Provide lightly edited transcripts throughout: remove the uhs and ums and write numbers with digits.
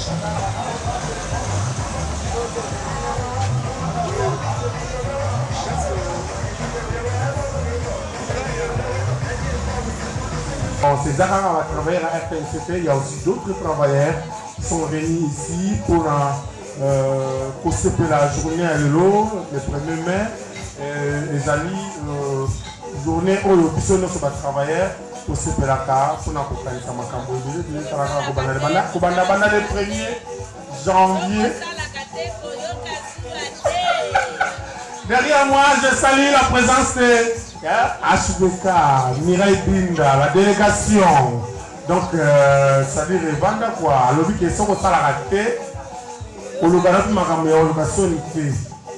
Ces agents à travers la FNCT, il y a aussi d'autres travailleurs qui sont réunis ici pour la journée à l'eau, le 1er mai. Les alliés, journée où le bisson ne sont pas travailleurs, pour se faire la carte, pour n'accompagner sa macambo. Le 1er janvier. Derrière moi, je salue la présence de HBK, Mireille Binda, la délégation. Donc, ça veut dire Banda quoi. Le but est sur le raté. Au Lugano,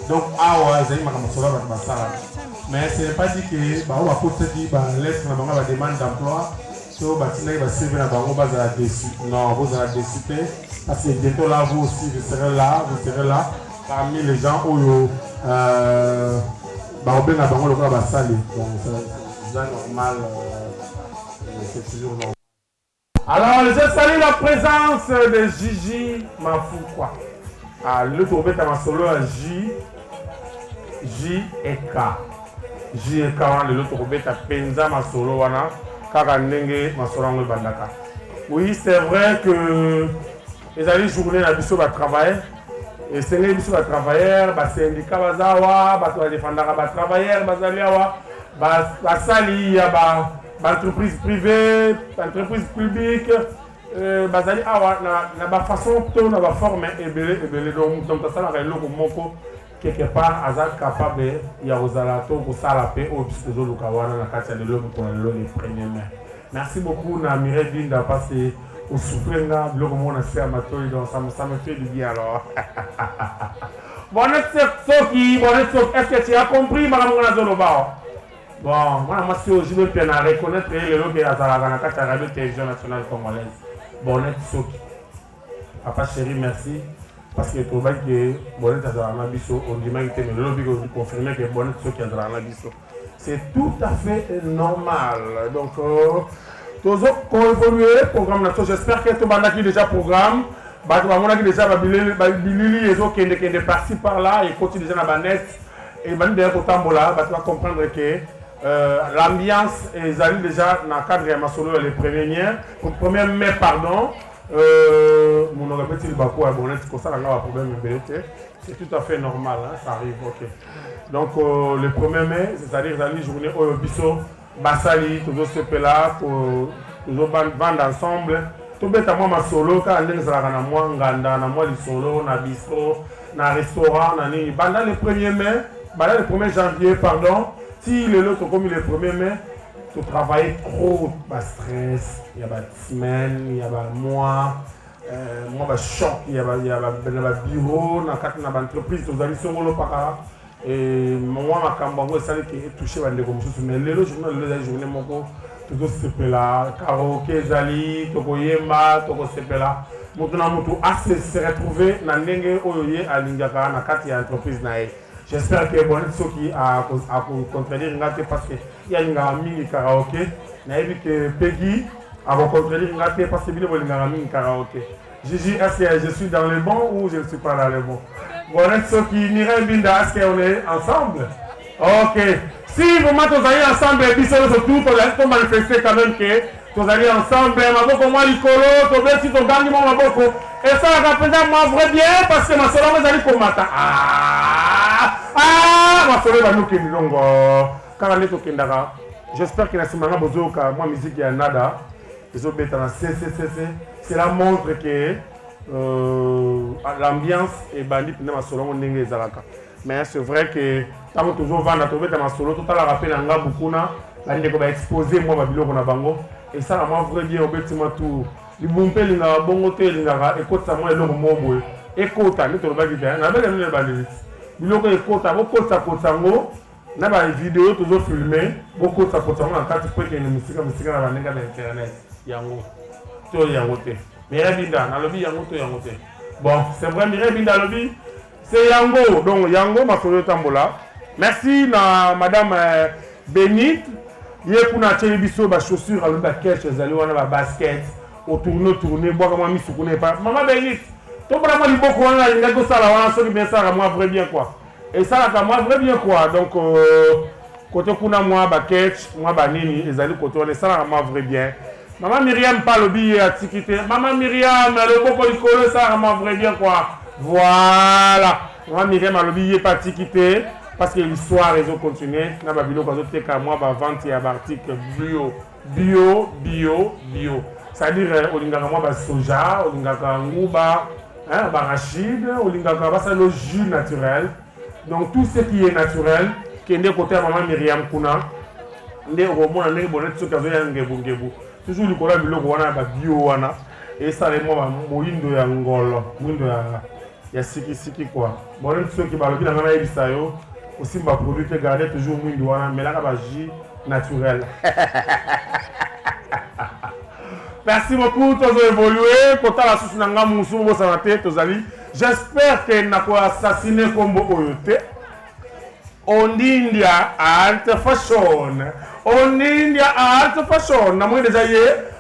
donc, mais ce n'est pas dit que on va lettre la demande d'emploi. So, non, vous allez décider. Parce que bientôt là, vous aussi, vous serez là, parmi les gens où donc c'est normal, c'est toujours normal. Alors, je salue la présence de Gigi Mafoukwa. Le tour à ma solo à J et K. J et K, le tour à Penza ma solo wana, Karanenge ma solo en bandaka. Oui, c'est vrai que les années journées la biso va travailler. Et c'est les biso va travailler, bah syndicat bazawa, bah toi défendra bah travailleurs, bazaliawa, bah sali ya bah entreprise privée, entreprise publique. Bazali awa na ba façon to na ba forme ebele donc ça na reloko moko quelque part azal capable ya ozala to ko sala pe au biso luka wana na kati ya lelo pour le premier mai. Merci beaucoup na Mireille Binda parce que au souffrenga biloko mona se amatoi donc ça me fait du bien alors. Bonnet Soki, est-ce que tu as compris madame na zoloba? Bon, moi je veux bien reconnaître les logo ya zala na kati ya radio télévision nationale congolaise. Bonnet Soki. Papa chéri, merci. Parce que tu vois que Bonnet a biso, on dit que le lobby confirmé que Bonnet Soki a biso. C'est tout à fait normal. Donc, tous évoluer programme national. J'espère que tout le monde a déjà programme. Tout le monde a déjà bilili et autres qui est parti par là et continue déjà dans la net. Et d'ailleurs, tu vas comprendre que l'ambiance est déjà dans le cadre de ma solo le 1er mai, pardon. Mon nom est Bakou à Bonnet, c'est ça la problème c'est tout à fait normal, hein, ça arrive, ok. Donc le 1er mai, c'est-à-dire la journée au Bisso, Basali, toujours ce là pour toujours vendre ensemble. Tout bête à moi ma solo, quand on est à moi, Nganda, na moi le solo, na bistrot, na restaurant, na ni. Pendant le 1er mai, pendant le 1er janvier, pardon. Si le lot comme le 1er mai, tu travailles trop, pas stress, il y a des semaines, il y a des mois, moi choc, il y a des bureaux, il y a des entreprises, tu as des par et moi ma cambango ça qui est touché par des comme ça, mais le journal le journée moko tout ce là, karaoké zali, toko yemba, toko sepela, mutuna mutu assez se retrouver na ndenge oyoye alingaka na kati ya entreprise nae. J'espère que Bonnet Soki a contredire Ngate parce qu'il y a une mini karaoké. Naïbi que Peggy a contredire Ngate parce qu'il y a une mini karaoké. Gigi, est-ce que je suis dans le bon ou je ne suis pas dans le bon? Bonnet Soki, Mireille Binda, est-ce qu'on est ensemble? Ok. Si vous m'entendez ensemble, et puis c'est tout, on manifester quand même que vous allez ensemble, maboko moi likolo, to beti to gangi moi maboko. Et ça représente moi vrai bien parce que ma soeur vous allez combattre. Ma soeur va nous qu'il donc quand on est au Kendara. J'espère que la semaine bozoka moi musique ya nada. Les autres bêta c'est la montre que l'ambiance est bandit pour ma soeur on ndenge zalaka. Mais c'est vrai que tant que toujours vendre trouver ta solo tout à la rappel anga bukuna la ndeko ba exposer moi ba biloko na bango. Et ça, moi, vrai bien, au bâtiment tout. Les bons pelles, les bons hôtels, les écoutes, ça, moi, le mot, écoute, nous, tu vas dire, n'a pas de balise. Les locaux écoute, beaucoup ça, côte ça, n'a pas de vidéo, toujours filmé, beaucoup ça, côte ça, en cas, tu peux qu'il y ait une musique, dans la néga d'internet. Yango. Tout yango. Mireille Binda, dans le lobby, yango, tout yango. Bon, c'est vrai, Mireille Binda, lobby, c'est yango. Donc, yango, ma soeur Tambola. Merci, madame Bénite. Hier pour notre télévision, les chaussures, les baskets, les basket, au tourner, boire comme un mis pas. Maman Bénite, to vraiment li boko wana linga ko sala wana soki bien ça moi vrai bien quoi et ça là moi vrai bien quoi donc côté kuna moi ba catch moi ba nini ezali côté on ça là moi vrai bien maman Myriam parle bien à tikité maman Myriam le boko likolo ça moi vrai bien quoi voilà maman Myriam a le billet pas tikité parce que l'histoire ils ont continué na ba bilo ko te ka moi ba vente ya article bio c'est-à-dire olingaka moi ba soja olingaka nguba hein barachide olingaka ba ça le jus naturel donc tout ce qui est naturel qui est côté maman Myriam kuna ndé romona ndé bonnet so kazo ya ngebu toujours le kola biloko wana ba bio wana et ça les moi moindo ya ngolo moindo ya siki quoi bonnet so ki ba lobi na ngana yebisa yo aussi ma produit que garder toujours moindo wana mais là ka ba jus naturel. Merci beaucoup, tous évolué. Quand la sous nanga musu bo sanate tozali. J'espère que n'a pas assassiné comme oyote. On India art fashion. On India art fashion. Na moi déjà yé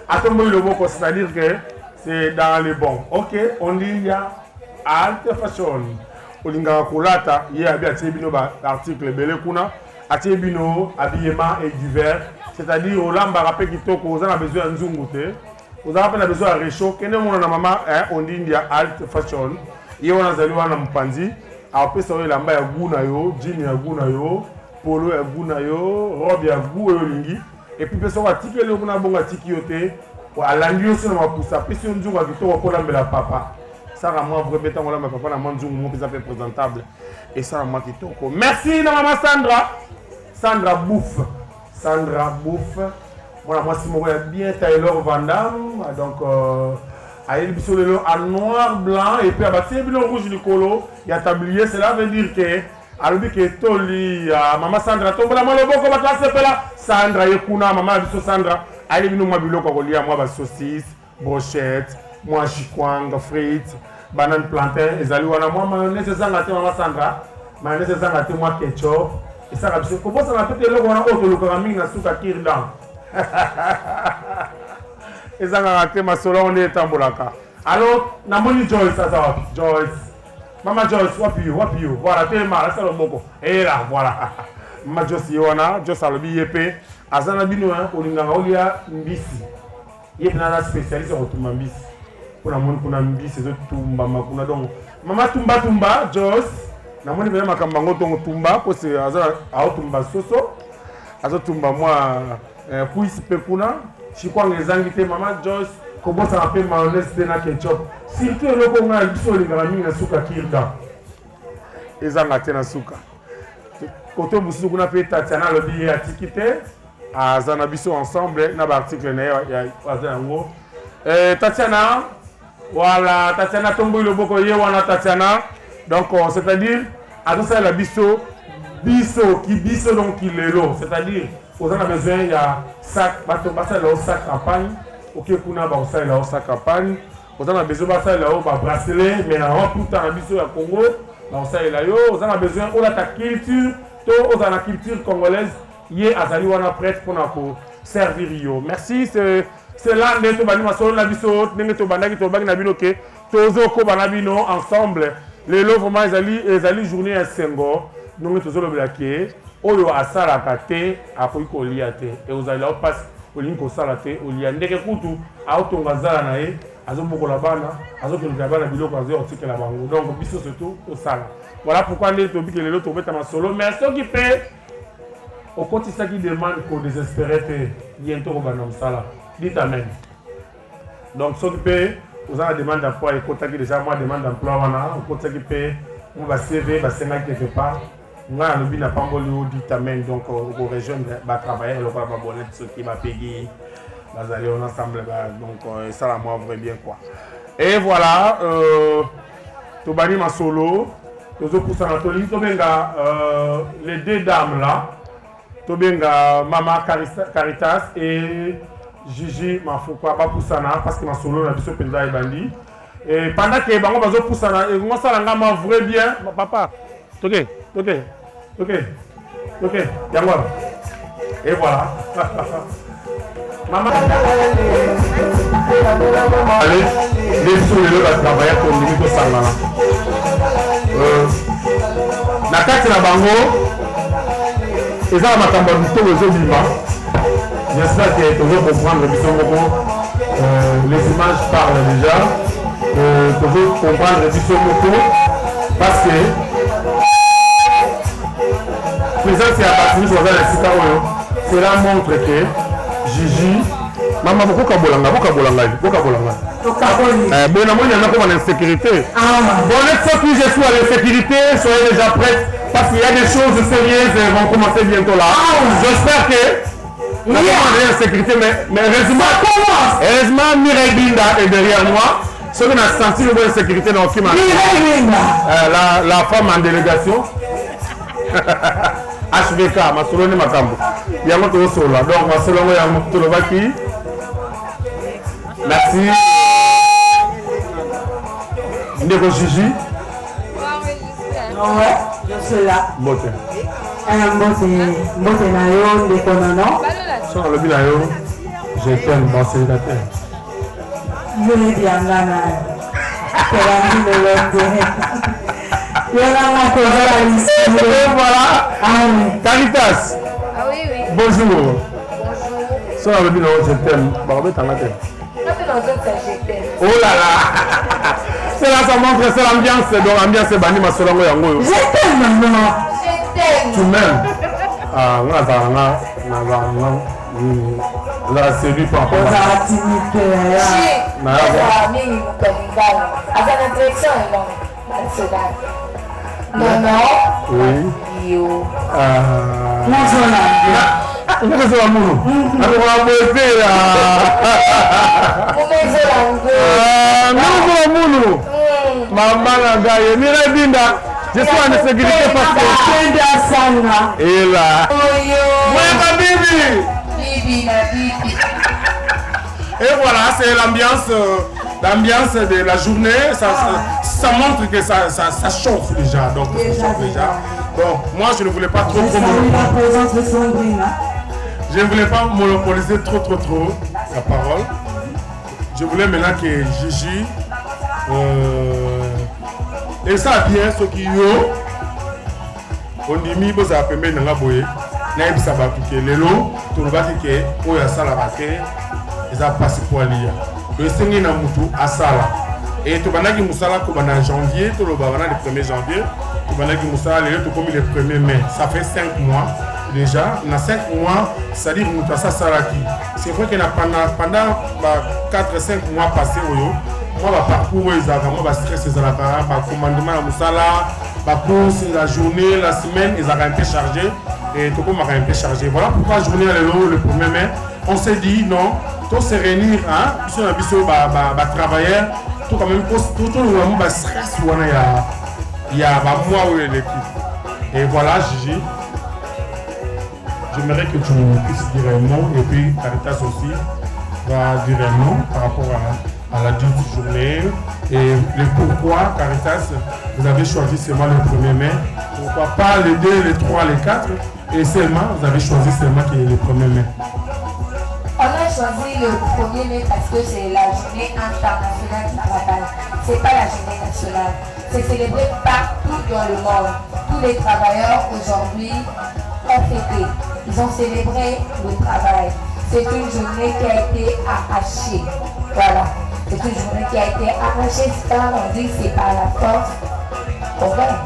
atombo le boko c'est-à-dire que c'est dans les bons. OK, on India art fashion. Olinga kolata yé abi atibino ba article belé kuna atibino habillement et divers. C'est-à-dire au lamba rappel kitoko vous avez besoin de nzungu. Vous avez besoin de réchaud. Quand on a maman, on dit India alt fashion. Et on a zali wana mpanzi. Après ça, on a lamba ya guna yo, jean ya guna yo, polo ya guna yo, robe ya gu yo lingi. Et puis personne va tirer le guna bonga tiki yote. Wa langi aussi na mapusa. Puis si on dit on va kitoko ko lamba la papa. Ça ra moi vrai béton lamba papa na manzungu mo pisa présentable. Et ça ra moi kitoko. Merci na maman Sandra. Sandra Bouffe. Voilà, moi c'est mon bien Taylor Van Damme, donc il y a en noir, blanc et puis il y a rouge du colo, il y a tablier, cela veut dire que alors que Toli, maman Sandra, tombe la main le bon comme classe là, Sandra Yekuna, maman biso Sandra, allez nous moi bilo ko lia moi ba saucisse, brochette, moi chikwang, frites, banane plantain, ezali wana moi mayonnaise zanga te maman Sandra, mayonnaise zanga te moi ketchup, et ça biso ko bossa na tete lo wana auto lo ka mingi na suka kirdan. Et ça a raté ma solo on est tambolaka. Alors, namoni Joyce ça va. Joyce. Maman Joyce, wapi yo. Voilà, t'es mal, ça le boko. Et là, voilà. Maman Joyce yona, Joyce a le billet. Azana bino hein, olinga olia mbisi. Yé na spécialiste en tumba mbisi. Kuna mon kuna mbisi zo tumba makuna donc. Maman tumba Joyce. Namoni bena makambango tongo tumba ko c'est azana a tumba soso. Azo tumba moi puis pekuna chikwanga ezangite maman Joyce kobosa na pe mayonnaise pe na ketchup surtout eloko nga biso lingala mingi na suka kirda ezanga te na suka koto mususu kuna pe Tatiana lobi ya tikite azana biso ensemble na ba article na ya azango Tatiana voilà Tatiana tombo loboko ye wana Tatiana donc c'est-à-dire azosa la biso donc il est là c'est-à-dire vous avez besoin il y a sac ça là au sac campagne OK kuna ba ça là au sac campagne vous avez besoin ça là au bracelet mais en tout temps biso ya Congo ba ça là yo vous avez besoin on a ta culture to on a la culture congolaise yé azali wana prête pour na ko servir yo merci c'est là ndeto bani masolo na biso ndenge to bandaki to baki na bino ke tozo ko bana bino ensemble les lots vraiment ezali journée à Sengo donc tozo le blaquer oyo asalaka te akoki kolia te et ozali la passe olingi kosala te olia ndeke kutu aotonga zala na ye azobokola bana azokoluka bana biloko azoyotikela bango donc biso surtout osala voilà pourquoi nde tobiki lelo tobeta masolo mais soki mpe okotisaki demande ko désespéré te bientôt kobanda mosala dit amen donc soki mpe oza na demande d'emploi ekotaki déjà moi demande d'emploi wana okotisaki mpe mo bacv basengaki quelque part nga lobi na pamboli dit amen donc au rejoindre ba travailler le ba bonnet ce qui m'a payé bazali on ensemble donc ça la moi vrai bien quoi et voilà to bani ma solo tozo poussa na toli to benga les deux dames là to benga mama Caritas et Gigi Mafouka ba poussana parce que ma solo na biso penza e bandi et pendant que bango bazo poussana et moi ça la nga ma vrai bien papa Ok, Yangwa. Et voilà. Maman. Allez. Les sous les va travailler pour limite au Sangana. La carte la bango, et ça m'a cambié du tout aux autres. J'espère que tu vas comprendre les images parlent déjà. Tu vas comprendre les parce que présent c'est à partir de la cela montre que Gigi maman beaucoup kabolanga bon on a insécurité bon ceux qui je suis à l'insécurité soyez déjà prêts parce qu'il y a des choses sérieuses qui vont commencer bientôt là j'espère que il y a l'insécurité mais heureusement Mireille Binda est derrière moi ceux qui ont senti l'insécurité dans qui la femme en délégation HBK, Masolone Makambo. Il y a un autre solo. Donc, Masolone Yamoutolobaki. Merci. Ndeko Gigi. Ouais, je suis là. Mbote. Mbote na yo, ndeko nono. Sur le bilan, je t'aime dans ces dates. Je l'ai dit à Nana. Voilà. Caritas. Ah oui, oui. Bonjour. Bonjour. Sur le bilan, je t'aime. Oh là là. C'est là, ça montre, c'est l'ambiance. Donc, l'ambiance, c'est Bani Masolongo Yango. Je t'aime, maman. Je t'aime. Tu m'aimes. Ah, on a séduit par rapport à ça. Non. Oui. Yo. Maman Mireille Binda, je suis en sécurité parce que et là. Et voilà, c'est l'ambiance de la journée. Ça montre que ça chauffe déjà. Donc, ça chauffe déjà. Bon, moi, je ne voulais pas trop. Je ne voulais pas monopoliser trop la parole. Je voulais maintenant que Gigi et ça bien ce qui yo on dit mi boza pembe na boye na ebisa ba ke lelo to lobaki ke oya sala ba ke eza passe pour alia le sengi na mutu asala et to banaki musala ko bana janvier to loba bana le 1er janvier to banaki musala lelo to comme le 1er mai ça fait 5 mois déjà na 5 mois ça dit mutu ça salaki c'est vrai que pendant 4-5 mois passés moi le parcours moi stress commandement à Moussala course la journée la semaine ils ont un peu chargé et tout comme un peu chargé voilà pourquoi journée le 1er mai on s'est dit non tout se réunir sur un biseau travailler tout quand même tout le stress il y a moi l'équipe et voilà Gigi j'aimerais que tu puisses dire un mot et puis Caritas aussi va dire un mot par rapport à la dite journée et le pourquoi Caritas vous avez choisi seulement le 1er mai, pourquoi pas le 2, le 3, le 4 et seulement vous avez choisi seulement qui est le 1er mai. On a choisi le 1er mai parce que c'est la journée internationale du travail. C'est pas la journée nationale. C'est célébré partout dans le monde. Tous les travailleurs aujourd'hui ont fêté. Ils ont célébré le travail. C'est une journée qui a été arrachée. Voilà. C'est une journée qui a été arrachée. On dit que c'est par la force. Voilà.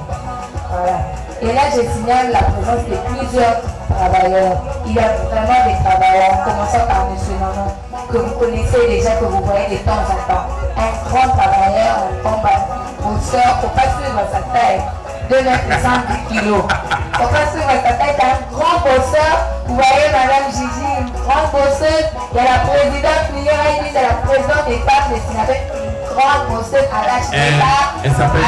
Et là, je signale la présence de plusieurs travailleurs. Il y a vraiment des travailleurs, commençant par M. Nono, que vous connaissez déjà, que vous voyez de temps en temps. Un grand travailleur, un combat, bosseur, il ne faut pas suivre sa taille. 2 mètres 110 kilos. Il ne faut pas suivre sa taille, c'est un grand bosseur. Vous voyez Madame Gigi, une grande bosseuse. Il y a la présidente Miriam, c'est la présidente des femmes de Sinabé, une grande bosseuse à l'HTA. Elle s'appelle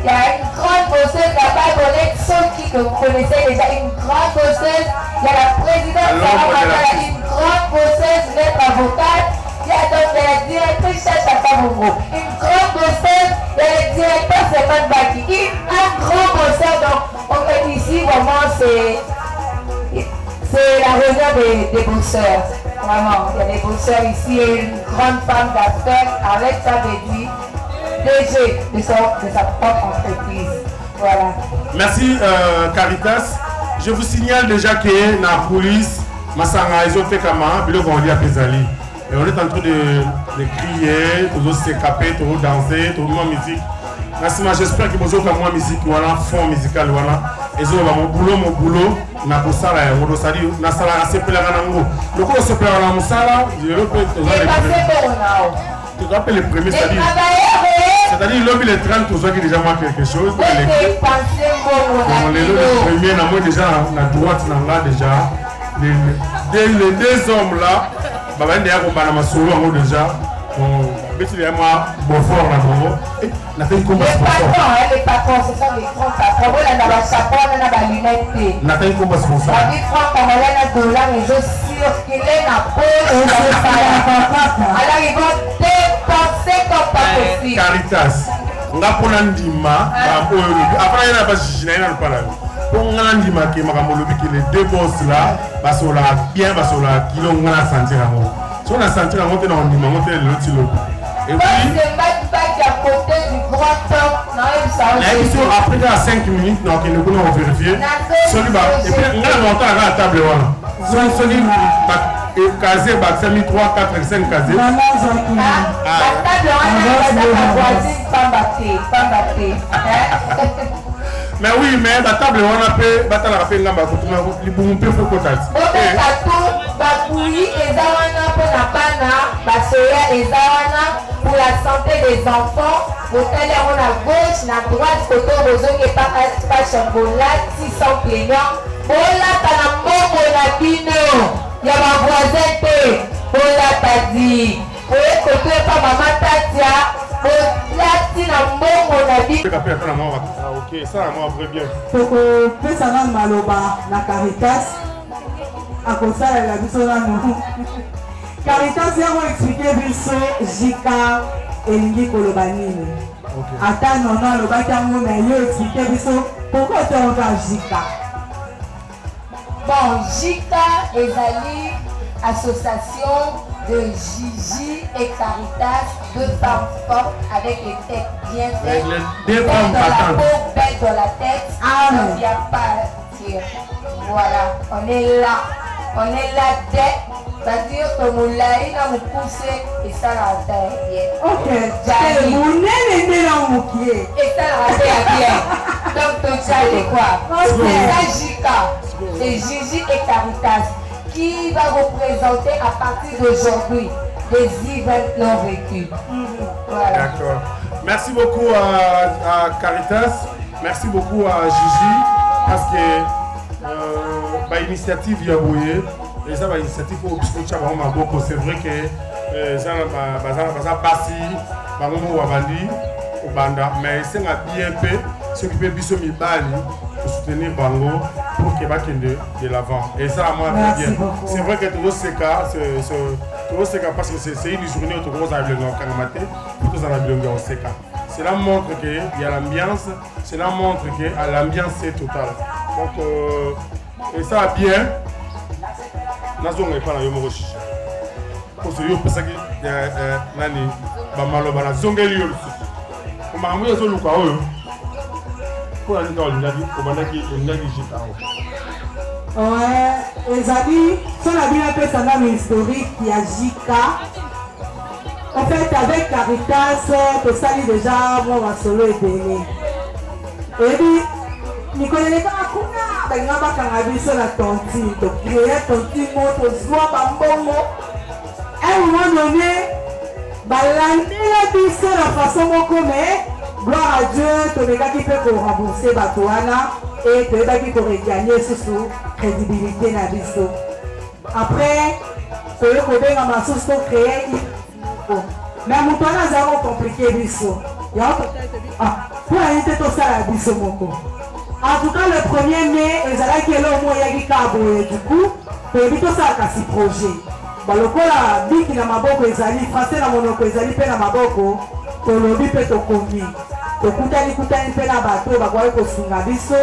il y a une grande bosseuse là-bas, Soki, que vous connaissez déjà, une grande bosseuse. Il y a la présidente Sarah Matala, une grande bosseuse, maître avocate. Il y a donc la directrice Chachaka Bongo, une grande bosseuse. Il y a le directeur Seman Baki, un grand bosseur. Donc, on fait ici, vraiment, c'est la réunion des bosseurs. Vraiment, il y a des bosseurs ici et une grande femme d'affaires avec sa bédie, DG de sa propre entreprise. Voilà. Merci Caritas. Je vous signale déjà que la police, Massanga, ils ont fait comme on dit à Pesali. Et on est en train de crier, de s'écaper, de danser, de faire musique. Merci, j'espère que vous avez fait musique, voilà, fond musical, voilà. Et ça, mon boulot, na kusala ya ngodo sali na sala asepela kana ngo. Donc on sepela na musala, je peux te tu te rappelles le premier c'est-à-dire l'homme il est 30 pour qui déjà moi quelque chose. Le premier na moi déjà na droite na nga déjà les deux hommes là baba ndia ko bana masolo ngo déjà petit et moi bon fort là bon na fait comment les patrons ce sont les grands patrons on a la chapeau on a la lunette na fait comment c'est ça la vie franc comme on a dollar mais je sûr qu'il est na peau alors ils vont dépenser comme pas possible Caritas nga pona ndima ba oyo après yana ba jina yana pala pour nga ndima ke makambo lobi que les deux boss là basola bien basola kilo nga sentir ngo so na sentir ngo te na ndima ngo te le tilo et puis c'est pas à côté du grand temps non après à 5 minutes donc il nous on vérifier celui ba et puis nga monter à la table voilà celui et casé ba 5 3 4 5 casé la table on a la voisine pas batté mais oui mais la table on a fait batala rapé ngamba ko tuma libumu pe fo kotati bakuli eza wana mpona bana basoya eza wana pour la santé des enfants botali yango na gauche na droite koto bozongi epakashambolati sans plaignant bolata na mbongo na bino ya bavoisin te bolata di oye koto epa mama tatia bolati na mbongo na bino. ok ça moi après bien tokopesanga maloba na Caritas akosalela biso nano Caritas yango explike biso jika elingi koloba nini ata nono alobaki yango na yo explike biso pourquoi toyoka jika. Bon, jika ezali association de Gigi et Caritas, deux femmes fortes avec les têtes bien faites, deux femmes dans la peau, battantes, belle dans la tête, il n'y a pas à dire. Voilà, on est là dès, c'est-à-dire que Moulaï a me poussé et ça l'a fait bien. Ok, c'est mon nez dans mon pied. Et ça l'a fait bien. Donc tu sais quoi? C'est Jika, c'est Gigi et Caritas qui va représenter à partir d'aujourd'hui les events non vécus. Voilà. D'accord. Merci beaucoup à Caritas, merci beaucoup à Gigi parce que l'initiative Yabouye, et ça l'initiative au biscuit Maboko, c'est vrai que ça va passer par moment Wabandi au Banda, mais c'est un bien fait ce qui peut biso mibali pour soutenir Bango pour qu'il y de l'avant. Et ça, moi, bien. C'est vrai que tout ce cas, parce que c'est une journée où tout le monde a le Kangamate, tout le monde a le Seka. Cela montre qu'il y a l'ambiance, cela montre que l'ambiance est totale. Donc, et ça, bien. Nous n'avons pas la même chose. Pour ce qui est nani, bamalo bana zongeli yo. Kuma amuyo zo luka oyo. Pour aller dans le nadi, comment ouais, ezali, ça a bien fait ça dans l'historique, il y a Jika. En fait, avec Caritas, tout ça dit déjà, moi, on va solo et béni. Et puis, Nicolas n'est pas à Kuna, ben, on va faire sur la tontine, donc il y a tontine, on se voit, bambongo. À un moment donné, balandi la bise la façon comme gloire à Dieu, tu n'as qui peut rembourser Batouana et tu n'as qui peut gagner sous crédibilité na biso. Après, tu as créé un massous pour créer. Mais mon plan a zéro compliqué biso. Pour aller tout ça la biso moko. En tout cas, le 1er mai, ils allaient qui est là au moins yagi kabo et du coup, tu as tout ça kasi projet. Balokola biki na maboko ezali français na monoko ezali pe na maboko tolobi pe tokomi tokutani pe na bato bakoki kosunga biso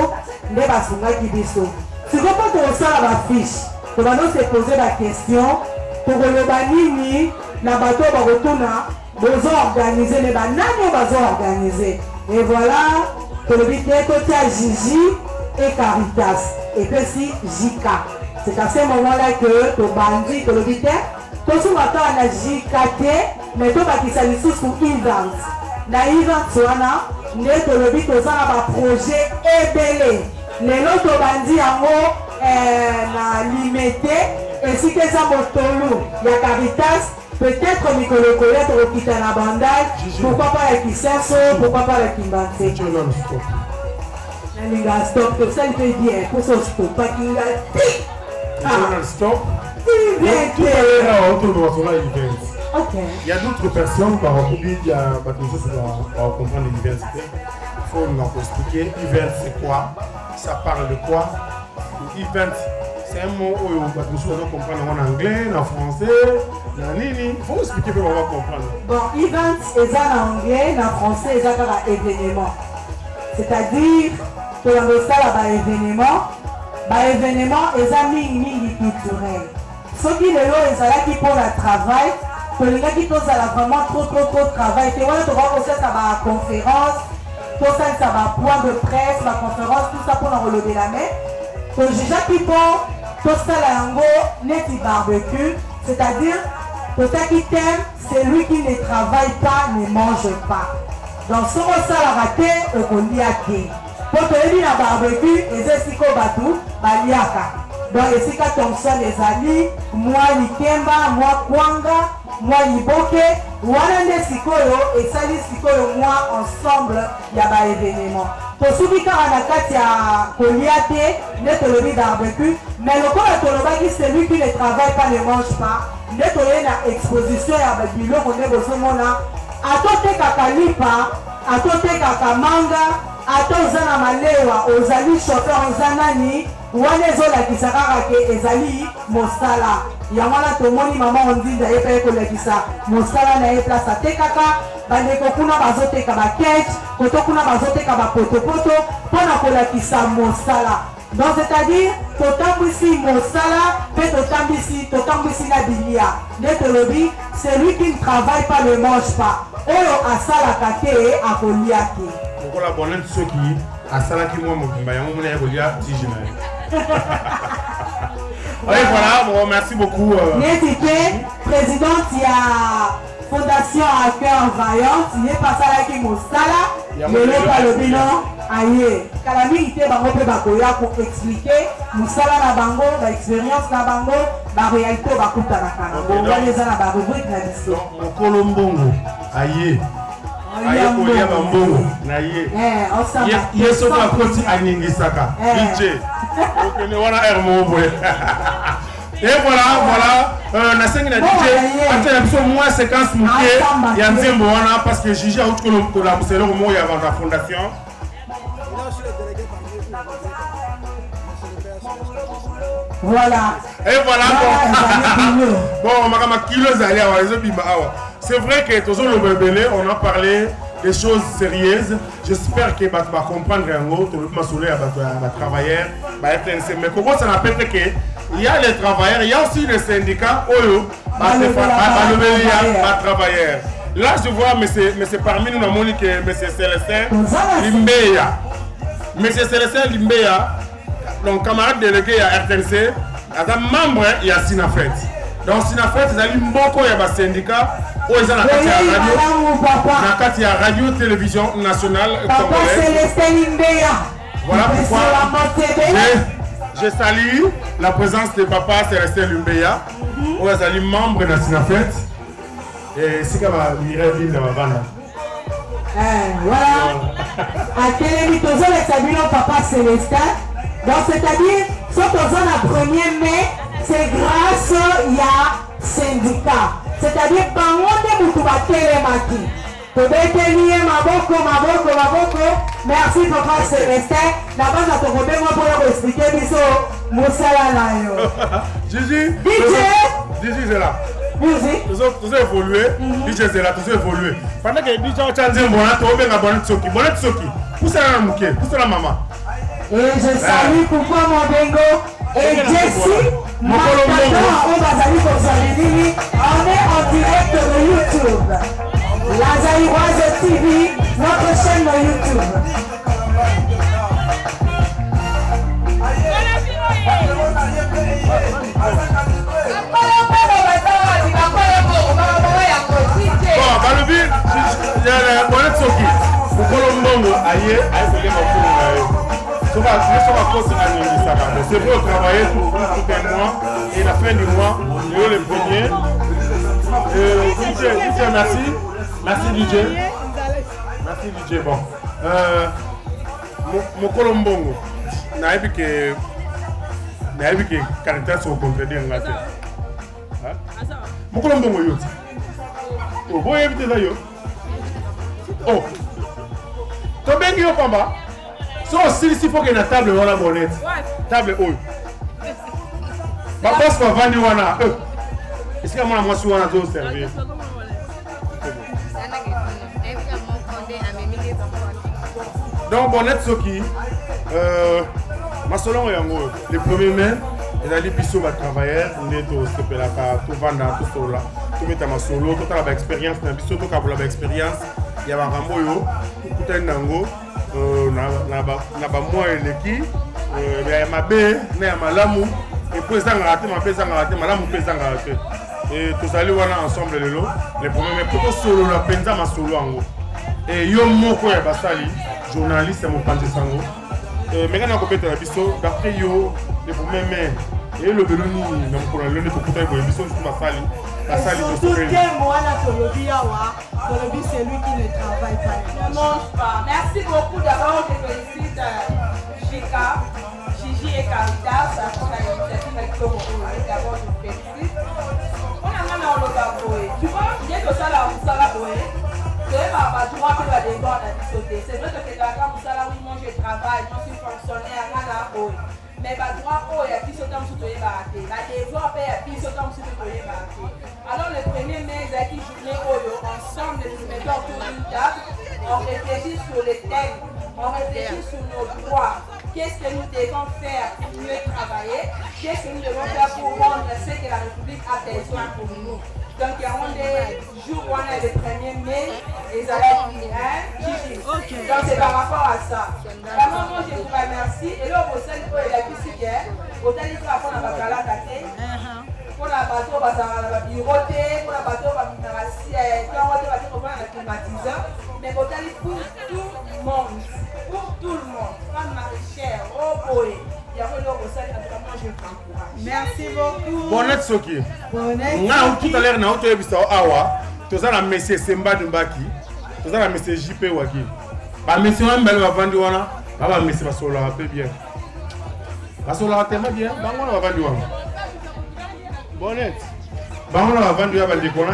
nde basungaki biso sikoyo mpo tosala bafiche tobando se pose baquestion tokoloba nini na bato bakotuna bozo-organiser me banani bazo-organiser. Et voilà, tolobi te totia Gigi et Caritas et puis si JK. C'est à ce moment-là que tobandi tolobi te tosunga to na JKT mais tobakisa lisusu pour event. Na event wana nde tolobi toza na baprojet ebele. Lelo tobandi yango na limité esika eza motolu ya Caritas. Peut-être Mikolo Koya tokokita na bandal, pourquoi pas la Kisenso, pourquoi pas la Kimbanse. Nalinga stop, tout ça il fait bien, pour son stop, pas qu'il a stop. Ok. Il y a d'autres personnes par rapport il y a on va comprendre l'université. Il faut nous expliquer event c'est quoi, ça parle de quoi. Event c'est un mot où on va comprendre en anglais, en français, en nini. Il faut expliquer pour on va comprendre. Bon, event c'est en anglais, en français c'est un événement. C'est-à-dire que dans le stade événement est un mini culturel. Ce qui est là, c'est là qui pour le travail. Que les gens qui posent vraiment trop de travail. Et voilà, tu vois aussi ça va conférence, tout ça, ça va point de presse, la conférence, tout ça pour enlever la main. Que les gens qui font tout ça là en gros, net barbecue, c'est-à-dire que ça qui t'aime, c'est lui qui ne travaille pas, ne mange pas. Donc si on ça la raté, on dit à qui. Pour te dire la barbecue, et c'est si qu'on va tout, baliaka. Donc ici quand Thompson les amis, moi Likemba, moi Kwanga, moi Iboke, Wanande Sikoyo et Sali Sikoyo, moi ensemble, il y a un événement. Pour ceux qui ont la carte, il y a Koliate, le barbecue, mais le corps de c'est lui qui ne travaille pas, ne mange pas. Nous avons une exposition, il y a un bilan, on est besoin de atote kakalipa, atote kakamanga, atozana malewa, ozali chauffeur ozanani, wane zola kisakaka ke ezali mosala. Yamana tomoni mama ondi da yepa eko lekisa mosala na ye place atekaka, bandeko kuna bazoteka ba ketch, koto kuna bazoteka ba poto pona kolakisa mosala. Donc c'est-à-dire totambisi mosala, pe totambisi na bilia. Netolobi, celui qui ne travaille pas ne mange pas. Oyo asala kate akoliaki. Pourquoi la bonne ceux qui asala ki moi mobimba yango mona ya kolia tijina. Oui voilà, bon merci beaucoup. Netike présidente ya Fondation à cœur vaillante, il est passé à la mosala, le pas le bilan. Aïe, Kalami était bango pe bakoya pour expliquer musala na bango, ba expérience na bango, ba réalité ba kuta na kana. On va les ana ba rubrique na biso. Mon Colombongo, aïe. Aïe kolia bambongo, na ye. Ensemble. Yeso ba koti aningisaka. DJ. OK, ne wana hermo boy. Et voilà, na sengi na DJ, ata biso moi séquence muké ya nzembo wana parce que Gigi a outko la muselo mo ya la fondation. Voilà. Et voilà, c'est vrai que tous on a parlé des choses sérieuses. J'espère que tu vas comprendre un autre, tu vas travailler, mais comment ça n'appelle que il y a les travailleurs, il y a aussi les syndicats, travailleurs. Là, je vois, mais c'est parmi nous, Monique, M. Célestin Limbeya. M. Célestin Limbeya, donc camarade délégué à RTNC, un membre, il y a Sinafet. Donc Sinafet, il y a beaucoup de syndicats, ils ont la radio télévision nationale congolaise. Voilà pourquoi je salue la présence de papa Célestin Lumbeya, où ils sont membres de Sinafet. Et c'est comme Mireille de Mavana. Voilà. À quel niveau les papa Célestin. Donc c'est-à-dire, ce qu'on a le 1er mai, c'est grâce à syndicat. C'est-à-dire, quand on est maki. Merci papa Célestin. Là-bas, on a pour expliquer Gigi, c'est là. Tous évolué, DJ c'est là, tous évolué. Pendant que DJ a changé, on a bonne tsoki. Pour ça, la maman. Et je salue Coucou mon bingo et Jessie. Maintenant, on va aller pour Zalini. On est en direct de YouTube. La Zaïroise TV, notre chaîne de YouTube. Bon, Balobi, Bonnet Soki, Mbongo, aïe, c'est pour travailler tout un mois et la fin du mois, le premier. DJ, merci. Merci DJ. Merci DJ. Bon. Mon Colombongo, naïbi que caractère sont contredits en latin. Mon Colombongo yo. Oh, vous évitez là yo. Oh. Tu bien yo pamba. So aussi il faut que la table voilà monnaie. Table haut. Ma boss va vendre wana. Est-ce que moi suis wana to servir? Donc Bonnet Soki Masolon yango le premier mai et ali biso ba travailleur neto sepelaka to vanda to sola to meta masolo to tala ba expérience na biso to ka bola ba expérience ya ba ramboyo kuta nango na ba moi eleki ya mabe na ya malamu et puis ça ngate mabe ça ngate malamu pe ça ngate et tous allés wana ensemble lelo le premier mai pour solo la penza masolo yango et yo moko ya basali journaliste mon panzi sango mais quand on compète la biso d'après yo le premier mai et le beloni na mokolo le ne tokuta ko biso sur la salle de soirée. C'est lui qui ne travaille pas. Ne mange pas. Merci beaucoup d'abord, je félicite Jika, Gigi et Caritas pour l'initiative avec Togo. D'abord, je félicite. On a même en le baboé. Tu vois, il y a que ça là où ça là boé. C'est pas tu vois que la débat a sauté. C'est vrai que c'est là où ça là où moi je travaille, je suis fonctionnaire à la boé. Mais bah droit oh il y a plus autant sous toi baraté. La débat il y a plus autant sous toi baraté. Alors le premier mai qui journée ensemble nous mettons autour d'une table, on réfléchit sur les thèmes, on réfléchit sur nos droits. Qu'est-ce que nous devons faire pour mieux travailler? Qu'est-ce que nous devons faire pour rendre ce que la République a besoin pour nous? Donc il y a des jours où on est le 1er mai, les élèves Gigi. Donc c'est par rapport à ça. Vraiment moi je vous remercie. Et là au sein de la piscine, au tel il faut apprendre à la cater. Pour la bateau, on va piroter, pour la bateau, on va la climatiseur. Mais pour tout le monde, femme maraîchère, oh boy. Merci beaucoup. Bonnet Soki. Tout à l'heure, nous avons vu Awa. Tout ça, M. Semba Dumbaki. Tout ça, M. JP Waki. M. Mbel va vendre wana. M. Basola un peu bien. Basola tellement bien. On va vendre wana. Bonnet. On va vendre wana. On va vendre wana.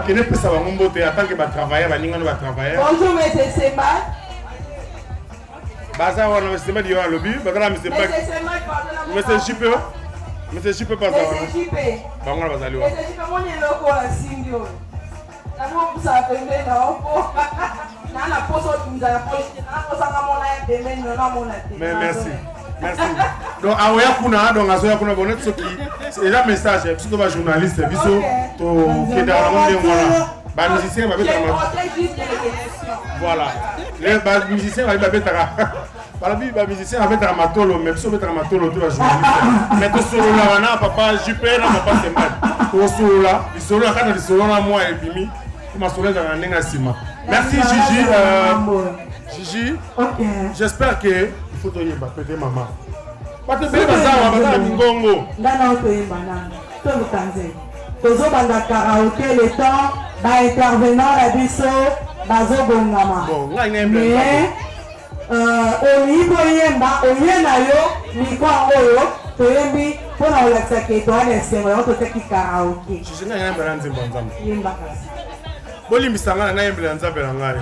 Attends que va travailler. Va travailler. Bonjour, M. Semba. Baza wana Monsieur Semba diwa lobby. Baza Monsieur Semba. Monsieur JP. Monsieur JP pas ça. Monsieur JP. Bango na bazali wa. Monsieur JP moni loko la singio. Na mo kusa pembe na opo. Na na poso tunza na poso. Na posa na mona ya pembe na mona te. Mais merci. Merci. Donc awoya kuna donc azoya kuna Bonnet Soki. C'est déjà message biso ba journaliste biso to keda na monde ngona. Ba musicien ba beta ma. Voilà. Les musiciens va beta ba musicien va beta matolo mais biso beta matolo to ba journaliste. Mais to solo la wana papa JP na papa Semba. To solo la, solo la kana solo na moi et bimi. Kuma solo na ndenga sima. Merci Gigi. Gigi. OK. J'espère que il faut te yeba peut-être maman. Pas te beba za wa Ngongo. Ndana to yeba na. To lukanze. Tozo banda karaoké le temps ba intervenant la biso bazo bongama. Bon, nga ngembe. Mais oyibo yemba oyena yo mikwa oyo toyembi pona olakisa ke toane sengo yo to teki karaoké. Je nga ngembe na nzimbo nzambe. Yemba kasi. Bolimbisanga na ngembe na nzambe na ngai.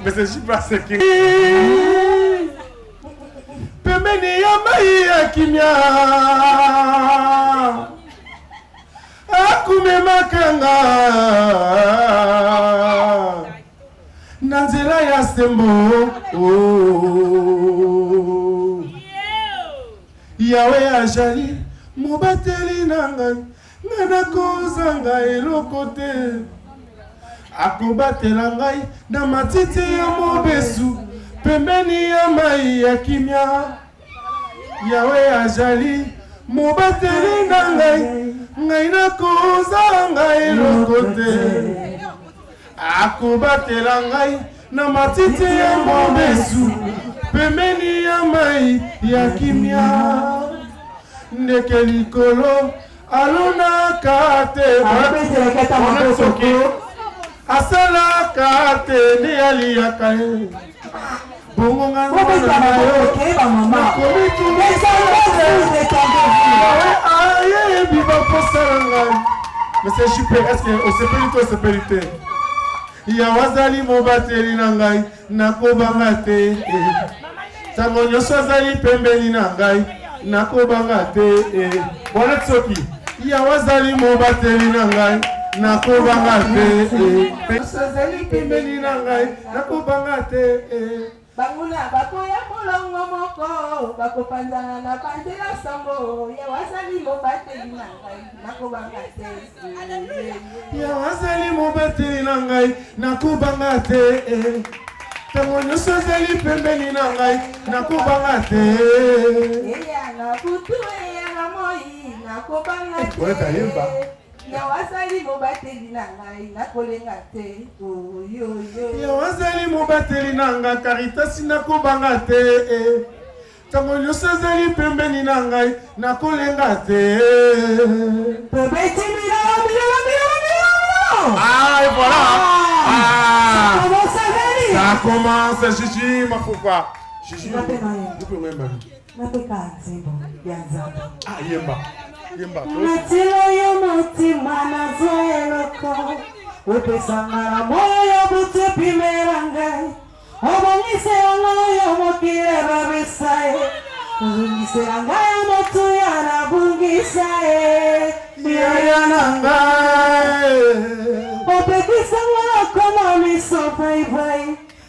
Mais c'est pas ce qui pembeni ya mai ya kimia akumemakanga na nzela ya sembo Yawe ajali mobateli na ngai nga nakozanga eloko te akobatela ngai na matiti ya mobesu pembeni ya mai ya kimia Yawe ajali mobateli na ngai nakozanga eloko te akobatela ngai na matiti ya mobesu pembeni ya mai ya kimia ndeke likolo alonaka te asalaka te nde aliyaka ye bongo nga ayebi baposala ngai monsieur Juppé, est-ce que osepeli te Yawe azali mobateli na ngai nakobanga te ntango nyonso azali pembeni na ngai nakobanga te bona soki Yawe azali mobateli na ngai nakobanga te nyonso azali pembeni na ngai nakobanga te banguna bakoya molongo moko bakopanzana na banzela sango Yawe azali mobateli na ngai nakobanga te Yawe azali mobateli na ngai nakobanga te ntango nyonso azali pembeni na ngai nakobanga te eyanga butu eyanga moi nakobanga te Yawe azali mobateli na ngai nakolenga te Yawe azali mobateli na ngai Caritas nakobanga te ntango nyonso azali pembeni na ngai nakolenga te Ah, et voilà. Ça commence, Gigi, ma foufa. Gigi, tu peux même Ah, Yemba. Yemba.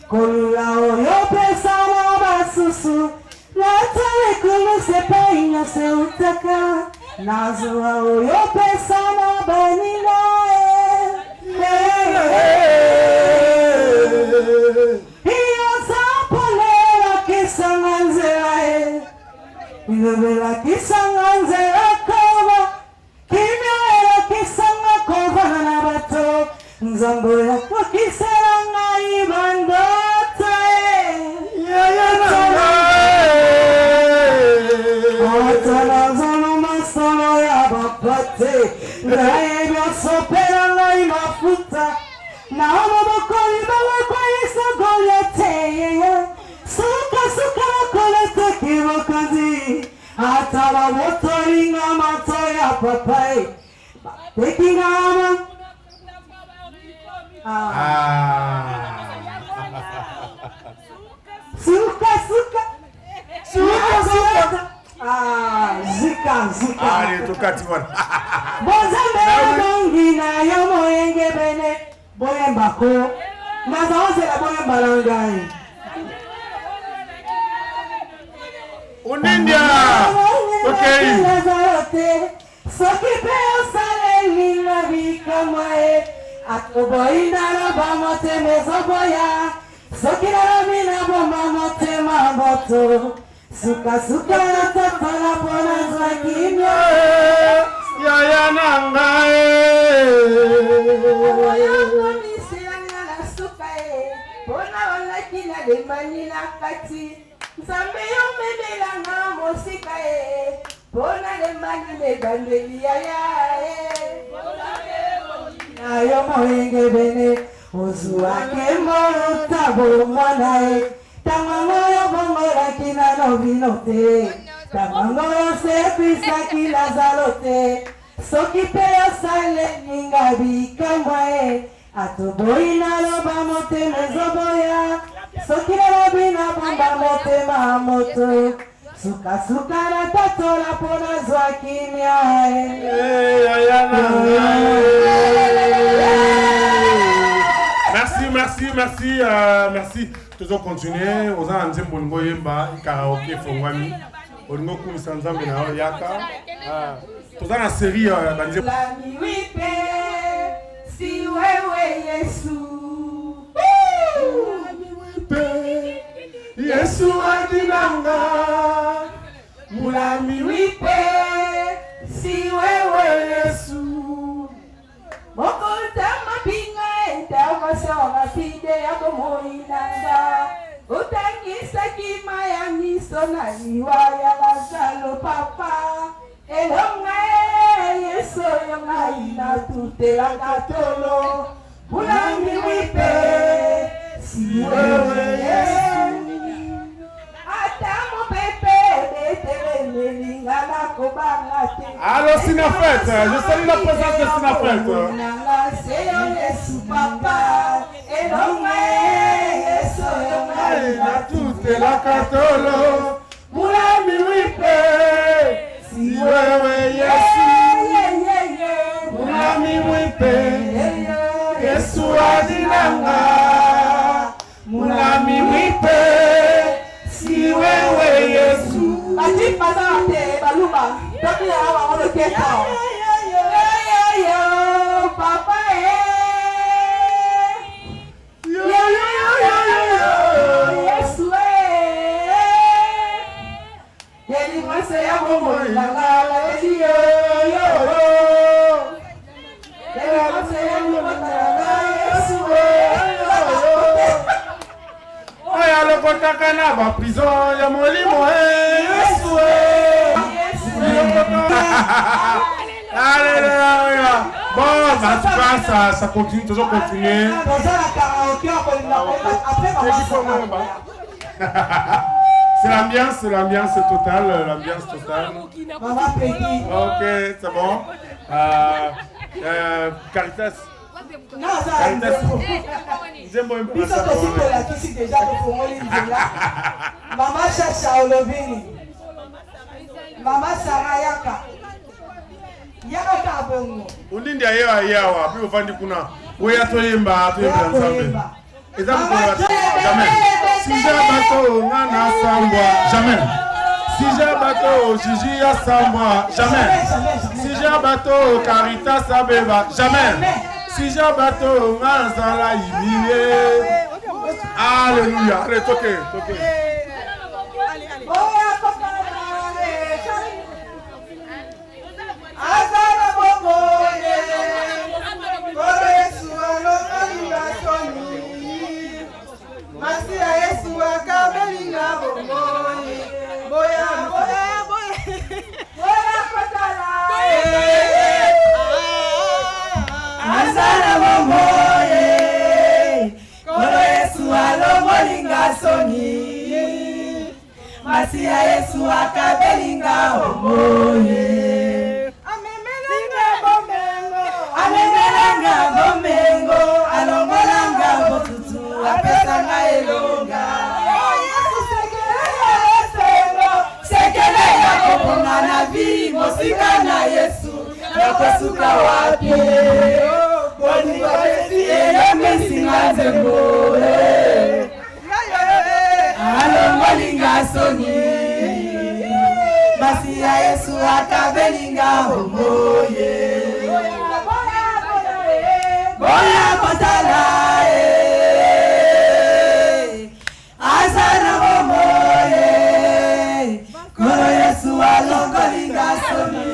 Kolula oyo pesa na basusu natale kuno sepa inyose utaka nazua oyo pesa na banina iyo zapolela kisanga nzela ilobela kisanga nzela koba kimyoela kisanga kovana na bato nzambo yako kiselanga ibando Zika. Allez, tokati wana. Bozambe bongina yo moyenge bene boyembako. Nazaoze la boyemba langai. Unindia. Okay. Soki pe osale lina bikamae. Atoboina la bamote mezoboya. Soki la mina bomba mote mamoto. Suka suka natapala pona zakimya Yaya nangae Oyango nisianga na suka pona wana kina demani na kati Nzambe yo memelanga mosika pona demani mebandeli yaya Na yo moyenge bene Ozuake moro tabo mwanae Tamangoyo bongola kina novinote Tamangoyo sepisa kila zalote Soki peyo sale ningabi kamwae Atoboina loba mote mezoboya Soki lobi na bamba mote mamoto Suka suka na tatola pona zwa kimya Merci. Toujours continuer. Aux Anzim Bongo Yemba, karaoke Fongwami. olingo kumisa nzambe na yo yaka toza na série banze si wewe Yesu Yesu adinanga mulami wipe si wewe Yesu mokonta mapinga etawasawa fide yako moinanga utangisa kima ya miso na liwa ya Lazaro papa elonga Yesu yonga ina tutela katolo mulami wipe si wewe Yesu alors Sinafette, je salue la présence de Sinafette. Toute la katolo, mulami wipe, si wewe Yesu, mulami wipe, Yesu adinanga, mulami wipe, si wewe Yesu. Ati pasate baluma toki ya wa wale keta yo papa Yesu yeli mwase ya bomo la yeli yo yeli mwase ya bomo la Yesu oya lokotaka na ba prison ya molimo Yesu Alléluia. Bon, ça continue, toujours continuer. C'est l'ambiance totale, l'ambiance totale. Ok, c'est bon. Caritas. Maman Chacha Olovini. Maman Sarayaka. Yaka bongo. Undindi ayawa, puis ufandi kuna. Weya toyemba nzambe. Jamais. Si j'ai bateau, ngana sambwa. Jamais. Si j'ai bateau, Gigi ya sambwa. Jamais. Si j'ai bateau, Caritas abeba. Jamais. Si j'ai bateau, ngana zala imiye. Alléluia. Allez, toquez. Azara bongo Yesu alokalinga soni Masi ya Yesu akabelinga bongo Boya kotala Azara bongo Yesu alokalinga soni Masi ya Yesu akabelinga bongo Amemelanga bomengo, alongolanga botutu, apesanga elonga. Sekele ya koponga na vi, mosika na Yesu, yakosuka wapi. Boni wapesi elemesinga nzembo. Alongolinga soni, basi ya Yesu akabelinga homoye. Boya kotala azana bomoye koro Yesu alongolinga soni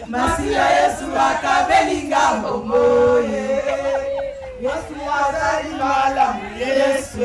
Masia Yesu akabelinga bomoye Yesu azali malamu Yesu